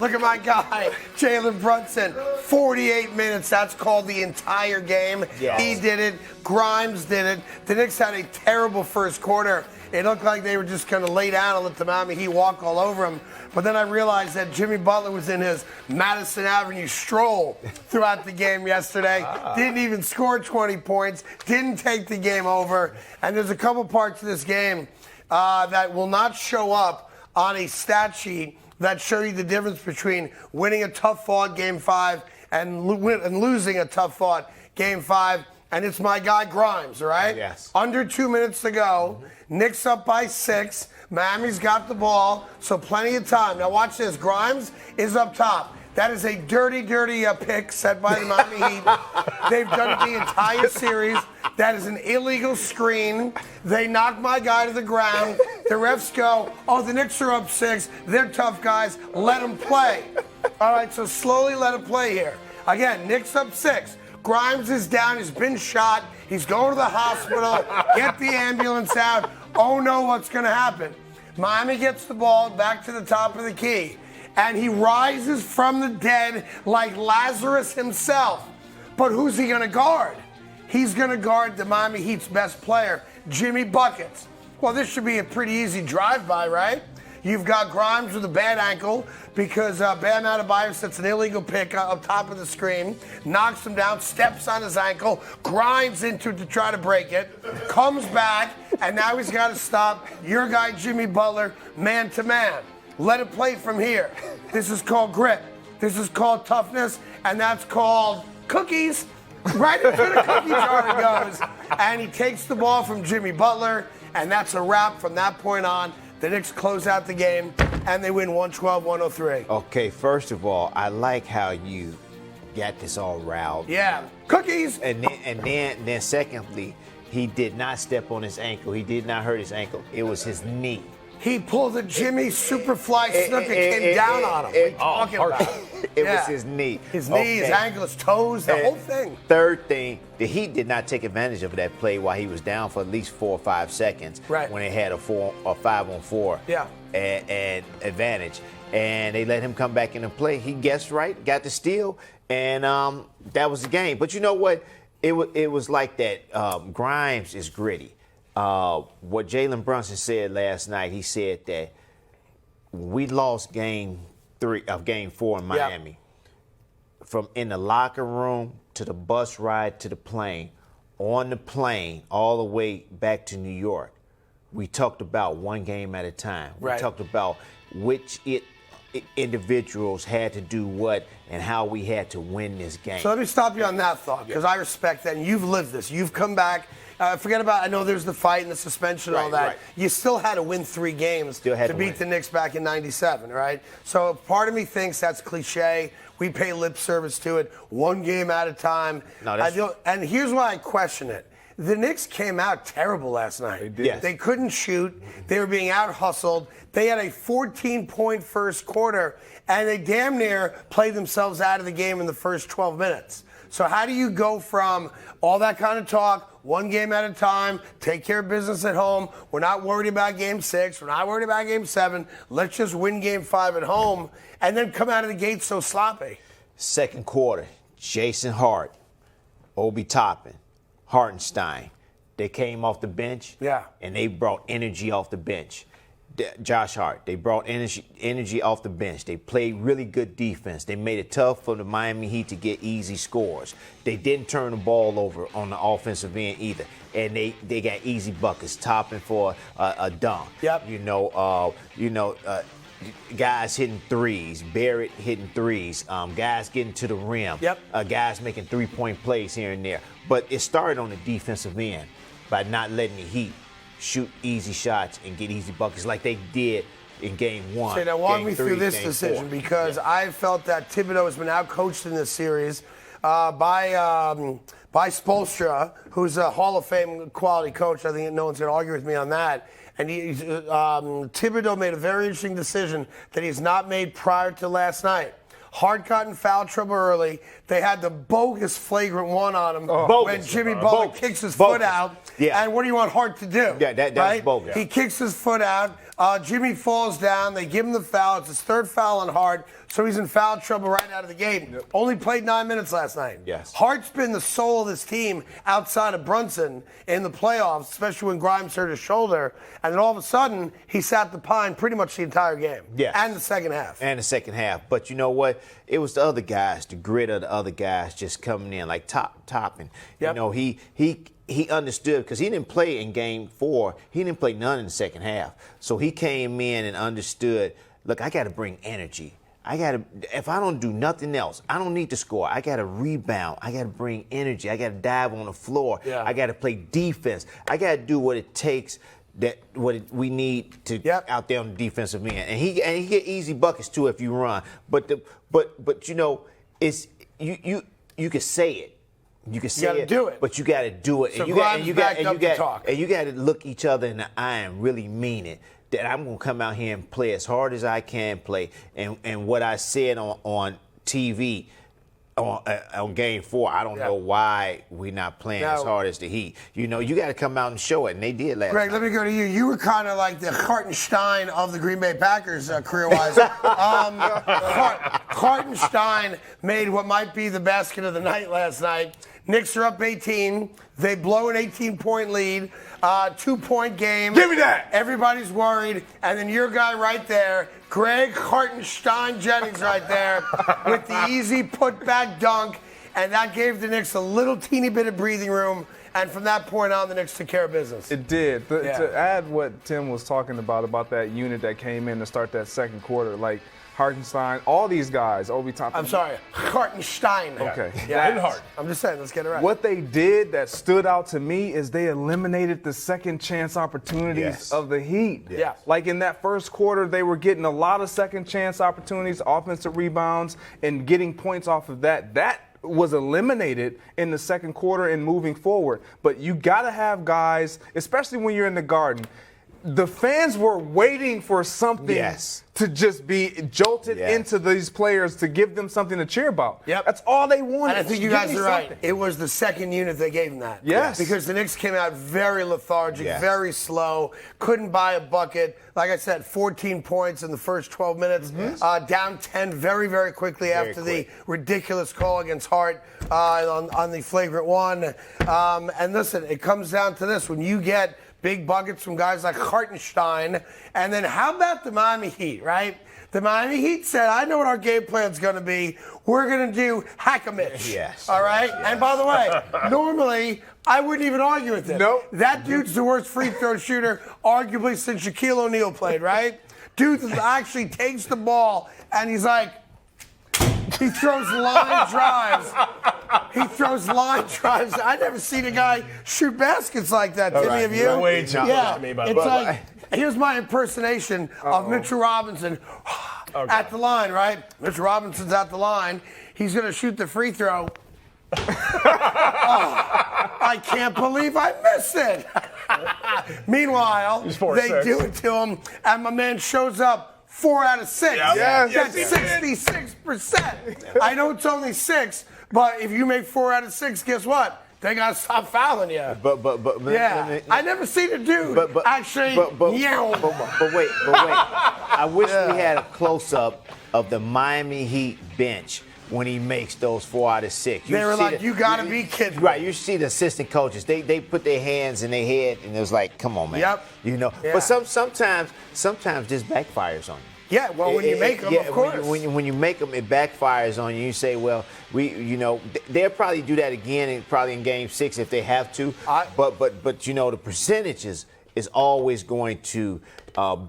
Look at my guy, Jalen Brunson, 48 minutes. That's called the entire game. Yes. He did it. Grimes did it. The Knicks had a terrible first quarter. It looked like they were just going to lay down and let the Miami Heat walk all over him. But then I realized that Jimmy Butler was in his Madison Avenue stroll throughout the game yesterday. Didn't even score 20 points. Didn't take the game over. And there's a couple parts of this game that will not show up on a stat sheet that show you the difference between winning a tough-fought Game 5 and losing a tough-fought Game 5. And it's my guy Grimes, all right? Yes. Under 2 minutes to go. Knicks up by 6. Miami's got the ball, so plenty of time. Now watch this. Grimes is up top. That is a dirty pick set by the Miami Heat. They've done it the entire series. That is an illegal screen. They knock my guy to the ground. The refs go, oh, the Knicks are up 6. They're tough guys. Let them play. All right, so slowly let them play here. Again, Knicks up 6. Grimes is down. He's been shot. He's going to the hospital. Get the ambulance out. Oh, no, what's going to happen? Miami gets the ball back to the top of the key. And he rises from the dead like Lazarus himself. But who's he going to guard? He's going to guard the Miami Heat's best player, Jimmy Buckets. Well, this should be a pretty easy drive-by, right? You've got Grimes with a bad ankle because Bam Adebayo sets an illegal pick up top of the screen, knocks him down, steps on his ankle, grinds into it to try to break it, comes back, and now he's got to stop your guy Jimmy Butler man to man. Let it play from here. This is called grit. This is called toughness, and that's called cookies. Right into the cookie jar it goes. And he takes the ball from Jimmy Butler, and that's a wrap from that point on. The Knicks close out the game, and they win 112-103. Okay, first of all, I like how you got this all riled. Yeah, cookies. And then secondly, he did not step on his ankle. He did not hurt his ankle. It was his knee. He pulled a Jimmy Superfly Snooker, came down on him. What are you talking about? It was his knee. His knee, his ankle, his toes, the whole thing. Third thing, the Heat did not take advantage of that play while he was down for at least 4 or 5 seconds. Right. When they had a 5-on-4 and advantage. And they let him come back in and play. He guessed right, got the steal, and that was the game. But you know what? It was like that. Grimes is gritty. What Jalen Brunson said last night, he said that we lost game 4 in Miami. From in the locker room to the bus ride to the plane, on the plane all the way back to New York, we talked about one game at a time. We talked about which individuals had to do what and how we had to win this game. So let me stop you on that thought, because I respect that, and you've lived this. You've come back. Forget about, I know there's the fight and the suspension and all that. You still had to win 3 games to beat the Knicks back in '97, right? So part of me thinks that's cliche. We pay lip service to it, one game at a time. And here's why I question it. The Knicks came out terrible last night. They did. Yes. They couldn't shoot. They were being out-hustled. They had a 14-point first quarter, and they damn near played themselves out of the game in the first 12 minutes. So how do you go from all that kind of talk, one game at a time, take care of business at home, we're not worried about Game 6, we're not worried about Game 7, let's just win Game 5 at home, and then come out of the gate so sloppy? Second quarter, Jason Hart, Obi Toppin, Hartenstein, they came off the bench, and they brought energy off the bench. Josh Hart, they brought energy off the bench. They played really good defense. They made it tough for the Miami Heat to get easy scores. They didn't turn the ball over on the offensive end either. And they got easy buckets, Topping for a dunk. Guys hitting threes, Barrett hitting threes, guys getting to the rim, guys making 3-point plays here and there. But it started on the defensive end by not letting the Heat shoot easy shots and get easy buckets like they did in Game 1. So now walk me through this decision, because I felt that Thibodeau has been outcoached in this series by Spoelstra, who's a Hall of Fame quality coach. I think no one's going to argue with me on that. And Thibodeau made a very interesting decision that he's not made prior to last night. Hart got in foul trouble early. They had the bogus flagrant one on him when Jimmy Butler kicks his foot out. And what do you want Hart to do? That's bogus. He kicks his foot out. Jimmy falls down. They give him the foul. It's his 3rd foul on Hart. so he's in foul trouble right out of the gate. Yep. Only played 9 minutes last night. Yes. Hart's been the soul of this team outside of Brunson in the playoffs, especially when Grimes hurt his shoulder. And then all of a sudden, he sat the pine pretty much the entire game. Yes. And the second half. And the second half. But you know what? It was the other guys, the grit of the other guys just coming in, like topping. Yep. You know, he understood because he didn't play in game 4. He didn't play none in the second half. So he came in and understood, look, I got to bring energy. If I don't do nothing else, I don't need to score. I got to rebound. I got to bring energy. I got to dive on the floor. Yeah. I got to play defense. I got to do what it takes. We need to out there on the defensive end, and he get easy buckets too if you run. But you know, it's you can say it. You can say do it. But you got to do it. So and you got to look each other in the eye and really mean it. That I'm going to come out here and play as hard as I can play. And what I said on TV on game 4, I don't know why we're not playing as hard as the Heat. You know, you got to come out and show it, and they did last Greg, night. let me go to you. You were kind of like the Carton Stein of the Green Bay Packers career-wise. Carton Stein made what might be the basket of the night last night. Knicks are up 18. They blow an 18-point lead. 2-point game. Give me that. Everybody's worried. And then your guy right there, Craig Carton Jennings right there with the easy put-back dunk. And that gave the Knicks a little teeny bit of breathing room. And from that point on, the Knicks took care of business. It did. To add what Tim was talking about that unit that came in to start that second quarter, like Hartenstein, all these guys, Obi Toppin. I'm sorry, Hartenstein. Okay. Yeah, Hart. I'm just saying, let's get it right. What they did that stood out to me is they eliminated the second chance opportunities of the Heat. Yeah. Like in that first quarter, they were getting a lot of second chance opportunities, offensive rebounds, and getting points off of that. That was eliminated in the second quarter and moving forward. But you got to have guys, especially when you're in the Garden. The fans were waiting for something to just be jolted into these players to give them something to cheer about. Yep. That's all they wanted. And I think you guys are right. It was the second unit that gave them that. Yes. Because the Knicks came out very lethargic, very slow, couldn't buy a bucket. Like I said, 14 points in the first 12 minutes, down 10 very, very quickly after the ridiculous call against Hart on the flagrant one. And listen, it comes down to this. When you get big buckets from guys like Hartenstein. And then how about the Miami Heat, right? The Miami Heat said, I know what our game plan's going to be. We're going to do hack-a-mitch. Yes. All right? Yes. And by the way, normally, I wouldn't even argue with it. Nope. That dude's the worst free throw shooter, arguably, since Shaquille O'Neal played, right? Dude actually takes the ball, and he's like, he throws line drives. I never seen a guy shoot baskets like that. Timmy, have you? Way too yeah. to me, but It's like, here's my impersonation of Mitchell Robinson at the line, right? Mitchell Robinson's at the line. He's going to shoot the free throw. I can't believe I missed it. Meanwhile, they do it to him, and my man shows up. 4 out of 6. Yes, That's 66%. I know it's only 6, but if you make 4 out of 6, guess what? They gotta stop fouling you. But I never seen a dude actually. But wait. I wish we had a close-up of the Miami Heat bench when he makes those 4 out of 6. They were like, you gotta be kidding. Right, you see the assistant coaches, they put their hands in their head, and it was like, come on, man. Yep. You know, but sometimes this backfires on you. Yeah, well, when you make them, of course. When you make them, it backfires on you. You say, well, they'll probably do that again, probably in Game 6 if they have to. But you know, the percentages is always going to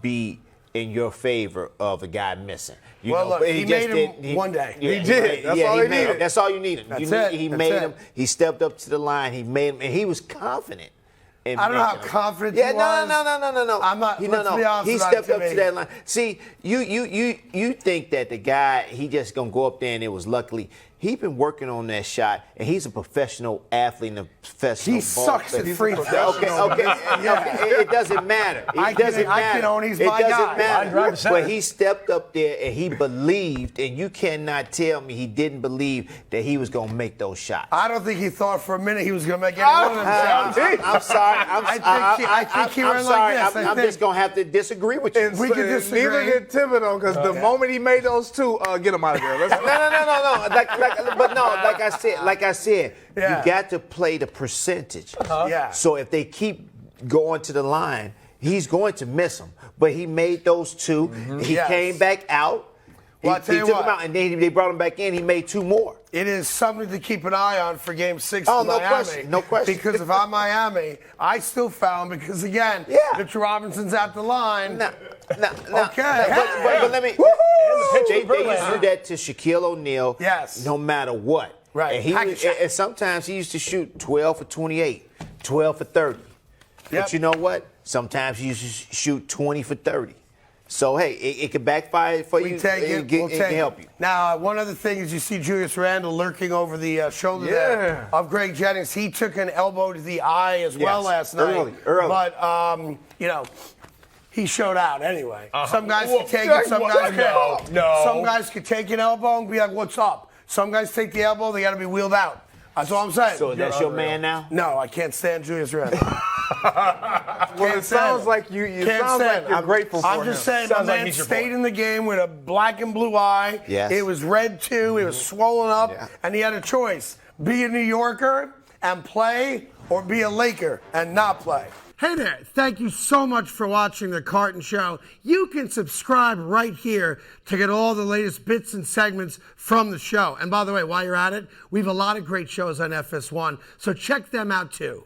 be in your favor of a guy missing. Look, he made him one day. He did. That's all he needed. That's all you needed. He made him. He stepped up to the line. He made him, and he was confident. I don't know how confident he was. No. I'm not. Let's be honest. He stepped up to that line. See, you think that the guy, he just gonna go up there and it was luckily. He's been working on that shot, and he's a professional athlete and a professional He sucks at free throws. Okay. It doesn't matter. It doesn't matter. I can own he's my It guy. doesn't matter. But he stepped up there and he believed, and you cannot tell me he didn't believe that he was going to make those shots. I don't think he thought for a minute he was going to make any one of them shots. I'm sorry. I think he ran like this. I'm just going to have to disagree with you. We can disagree. Neither did Thibodeau, because the moment he made those two, get him out of there. No. Like I said, you got to play the percentage. Yeah. So if they keep going to the line, he's going to miss them. But he made those two. He came back out. Well, he took them out, and then they brought him back in. He made two more. It is something to keep an eye on for Game 6 Oh, in no Miami. question. No question. Because if I'm Miami, I still foul him because, again, Mitchell Robinson's at the line. No. Okay. But let me. They used to do that to Shaquille O'Neal. Yes. No matter what. Right. And sometimes he used to shoot 12 for 28, 12 for 30. Yep. But you know what? Sometimes he used to shoot 20 for 30. So, hey, it could backfire for you. It can help you. Now, one other thing is you see Julius Randle lurking over the shoulder there of Greg Jennings. He took an elbow to the eye as well last night. Early. But, he showed out anyway. Some guys can take it, some guys can't. No. Some guys can take an elbow and be like, what's up? Some guys take the elbow, they got to be wheeled out. That's all I'm saying. So that's your man now? No, I can't stand Julius Randle. Well, it sounds like you're grateful for him. I'm just saying, Sounds my like man he's your stayed boy. in the game with a black and blue eye. Yes. It was red too. It was swollen up, and he had a choice: be a New Yorker and play, or be a Laker and not play. Hey there, thank you so much for watching The Carton Show. You can subscribe right here to get all the latest bits and segments from the show. And by the way, while you're at it, we have a lot of great shows on FS1, so check them out too.